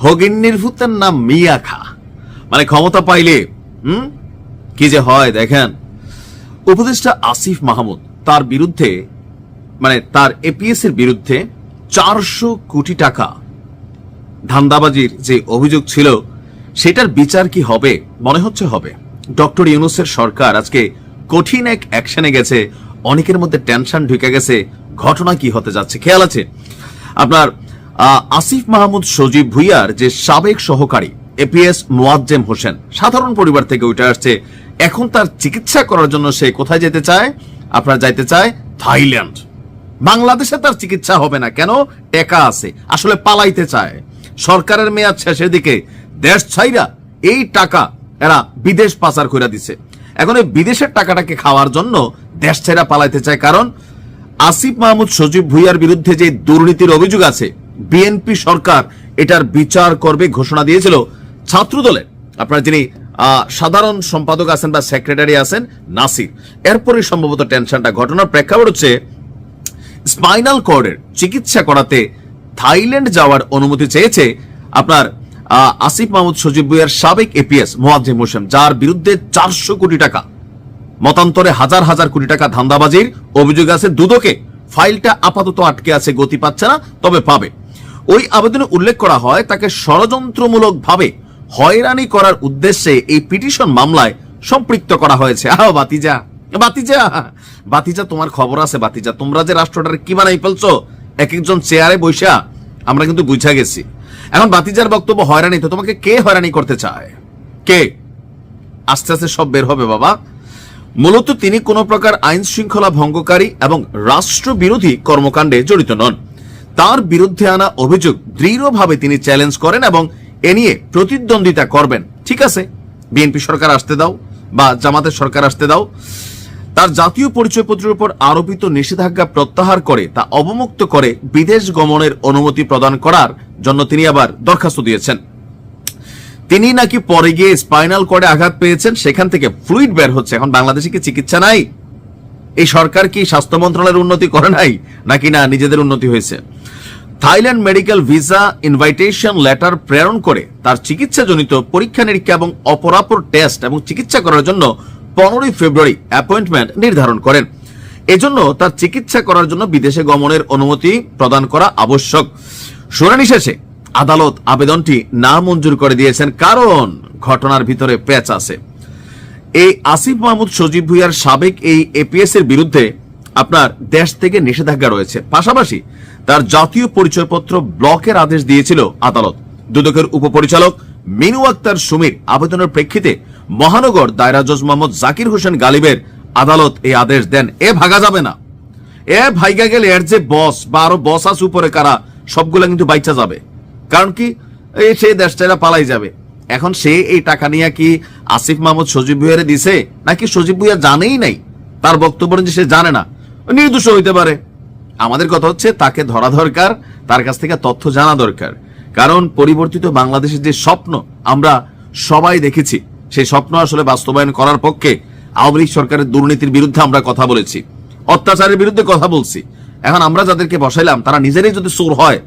হগিন্নির ভূতের নাম মিয়া খা, মানে ক্ষমতা পাইলে কি যে হয় দেখেন। উপদেষ্টা আসিফ মাহমুদ তার বিরুদ্ধে, মানে তার এপিএস এর বিরুদ্ধে 400 কোটি টাকা ধান্দাবাজির যে অভিযোগ ছিল সেটার বিচার কি হবে? মনে হচ্ছে হবে। ডক্টর ইউনূসের সরকার আজকে কঠিন এক অ্যাকশনে গেছে, অনেকের মধ্যে টেনশন ঢুকে গেছে। ঘটনা কি হতে যাচ্ছে খেয়াল আছে আপনার? আসিফ মাহমুদ সজীব ভুইয়ার যে সাবেক সহকারী এপিএস মোয়াজ্জেম হোসেন, সাধারণ পরিবার থেকে উঠে আসছে। এখন তার চিকিৎসা করার জন্য সে কোথায় যেতে চায়? আপনার যাইতে চায় থাইল্যান্ড। বাংলাদেশে তার চিকিৎসা হবে না, কেন? টাকা আছে। আসলে পালাইতে চায়। সরকারের মেয়াদ শেষের দিকে দেশ ছাইরা এই টাকা এরা বিদেশ পাচার করে দিছে। এখন এই বিদেশের টাকাটাকে খাওয়ার জন্য দেশ ছাইরা পালাইতে চায়। কারণ আসিফ মাহমুদ সজীব ভুইয়ার বিরুদ্ধে যে দুর্নীতির অভিযোগ আছে, বিএনপি সরকার এটার বিচার করবে ঘোষণা দিয়েছিল ছাত্রদলের আপনার যিনি সাধারণ সম্পাদক আছেন বা সেক্রেটারি আছেন নাসির। এরপরে সম্ভবত টেনশনটা, ঘটনার প্রেক্ষাপট হচ্ছে স্পাইনাল কর্ডের চিকিৎসা করাতে থাইল্যান্ড যাওয়ার অনুমতি চেয়েছে আপনার আসিফ মাহমুদ সজীব ভুইয়ার সাবেক এপিএস মোয়াজ্জেম হোসেন, যার বিরুদ্ধে 400 কোটি টাকা, মতান্তরে হাজার হাজার কোটি টাকা ধান্দাবাজির অভিযোগ আছে দুদকে। ফাইলটা আপাতত আটকে আছে, গতি পাচ্ছে না, তবে পাবে। ওই আবেদনে উল্লেখ করা হয় তাকে ষড়যন্ত্রমূলক ভাবে হয়রানি করার উদ্দেশ্যে এই পিটিশন মামলায় সম্পৃক্ত করা হয়েছে। বাতিজা বাতিজা বাতিজা, তোমার খবর আছে বাতিজা? তোমরা যে রাষ্ট্রটার কি বানাই ফেলছো এক একজন চেয়ারে বৈশা, আমরা কিন্তু বুঝা গেছি। এখন বাতিজার বক্তব্য হয়রানি, তো তোমাকে কে হয়রানি করতে চায়? কে? আস্তে আস্তে সব বের হবে বাবা। মূলত তিনি কোন প্রকার আইন শৃঙ্খলা ভঙ্গকারী এবং রাষ্ট্রবিরোধী কর্মকাণ্ডে জড়িত নন। তার বিরুদ্ধে আনা অভিযোগ দৃঢ়ভাবে তিনি চ্যালেঞ্জ করেন এবং এ নিয়ে প্রতিদ্বন্দ্বিতা করবেন। ঠিক আছে, বিএনপি সরকার আসতে দাও বা জামাতের সরকার আসতে দাও। তার জাতীয় পরিচয়পত্রের উপর আরোপিত নিষেধাজ্ঞা প্রত্যাহার করে তা অবমুক্ত করে বিদেশ গমনের অনুমতি প্রদান করার জন্য তিনি আবার দরখাস্ত দিয়েছেন। তিনি নাকি পরে গিয়ে স্পাইনাল কর্ডে আঘাত পেয়েছেন, সেখান থেকে ফ্লুইড বের হচ্ছে। এখন বাংলাদেশে কি চিকিৎসা নাই? এই সরকার কি স্বাস্থ্য মন্ত্রণালয়ের উন্নতি করে নাই নাকি না নিজেদের উন্নতি হয়েছে? Thailand medical visa invitation letter প্রেরণ করে তার চিকিৎসাজনিত পরীক্ষা নিরীক্ষা এবং অপরাপর টেস্ট এবং চিকিৎসা করার জন্য 15 ফেব্রুয়ারি অ্যাপয়েন্টমেন্ট নির্ধারণ করেন। এজন্য তার চিকিৎসা করার জন্য বিদেশে গমনের অনুমতি প্রদান করা আবশ্যক। শুনানি শেষে আদালত আবেদনটি না মঞ্জুর করে দিয়েছেন, কারণ ঘটনার ভিতরে প্যাচ আছে। এই আসিফ মাহমুদ সজীব ভুইয়ার সাবেক এই এপিএস এর বিরুদ্ধে আপনার দেশ থেকে নিষেধাজ্ঞা রয়েছে। পাশাপাশি তার জাতীয় পরিচয়পত্র ব্লকের আদেশ দিয়েছিল আদালত। দুদকের উপপরিচালক মিনু আক্তার সুমির আবেদনের প্রেক্ষিতে মহানগর দায়রা জজ মোহাম্মদ জাকির হোসেন গালিবের আদালত এই আদেশ দেন। এ ভাগা যাবে না। এ ভাইগা গেলে এর যে বস বা আরো বস আছে উপরে কারা, সবগুলা কিন্তু বাইচা যাবে। কারণ কি, এই সে দেশটা পালাই যাবে। এখন সে এই টাকা নিয়ে কি আসিফ মাহমুদ সজীব ভুইয়ারে দিছে, নাকি সজীব ভুইয়া জানেই নাই? তার বক্তব্য যে সে জানে না, নির্দোষ হইতে পারে। আমাদের কথা হচ্ছে তাকে ধরা দরকার, তার কাছ থেকে তথ্য জানা দরকার। কারণ পরিবর্তিত বাংলাদেশের যে স্বপ্ন আমরা সবাই দেখেছি, সেই স্বপ্ন আসলে বাস্তবায়ন করার পক্ষে আওয়ামী লীগ সরকারের দুর্নীতির বিরুদ্ধে আমরা কথা বলেছি, অত্যাচারের বিরুদ্ধে কথা বলছি। এখন আমরা যাদেরকে বসাইলাম তারা নিজেরাই যদি চোর হয়,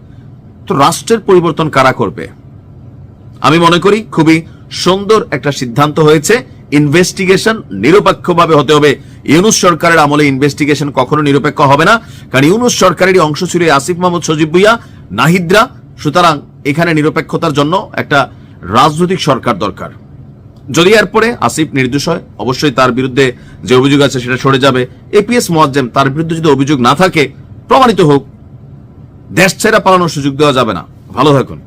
তো রাষ্ট্রের পরিবর্তন কারা করবে? আমি মনে করি খুবই সুন্দর একটা সিদ্ধান্ত হয়েছে। ইনভেস্টিগেশন নিরপেক্ষভাবে হতে হবে। ইউনূস সরকারের আমলে ইনভেস্টিগেশন কখনো নিরপেক্ষ হবে না, কারণ ইউনূস সরকারেরই অংশ ছিল আসিফ মাহমুদ সজীব ভুইয়া, নাহিদরা। সুতরাং এখানে নিরপেক্ষতার জন্য একটা রাজনৈতিক সরকার দরকার। যদি এরপরে আসিফ নির্দোষ হয়, অবশ্যই তার বিরুদ্ধে যে অভিযোগ আছে সেটা সরে যাবে। এপিএস মোয়াজ্জেম, তার বিরুদ্ধে যদি অভিযোগ না থাকে, প্রমাণিত হোক, দেশ ছেড়ে পালানোর সুযোগ দেওয়া যাবে না। ভালো থাকুন।